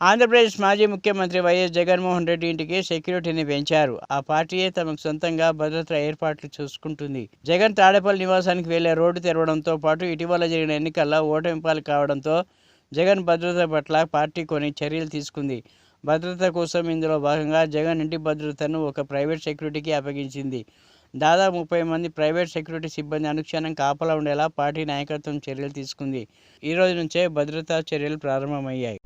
ఆంధ్రప్రదేశ్ మాజీ ముఖ్యమంత్రి వైఎస్ జగన్మోహన్ రెడ్డి ఇంటికి సెక్యూరిటీని పెంచారు. ఆ పార్టీయే తమకు సొంతంగా భద్రతా ఏర్పాట్లు చూసుకుంటుంది. జగన్ తాడేపల్లి నివాసానికి వెళ్లే రోడ్డు తెరవడంతో పాటు ఇటీవల జరిగిన ఎన్నికల్లో ఓటమి పాలు కావడంతో జగన్ భద్రత పట్ల పార్టీ కొన్ని చర్యలు తీసుకుంది. భద్రత కోసం ఇందులో భాగంగా జగన్ ఇంటి భద్రతను ఒక ప్రైవేట్ సెక్యూరిటీకి అప్పగించింది. దాదాపు 30 మంది ప్రైవేట్ సెక్యూరిటీ సిబ్బంది అనుక్షణం కాపలా ఉండేలా పార్టీ నాయకత్వం చర్యలు తీసుకుంది. ఈ రోజు నుంచే భద్రతా చర్యలు ప్రారంభమయ్యాయి.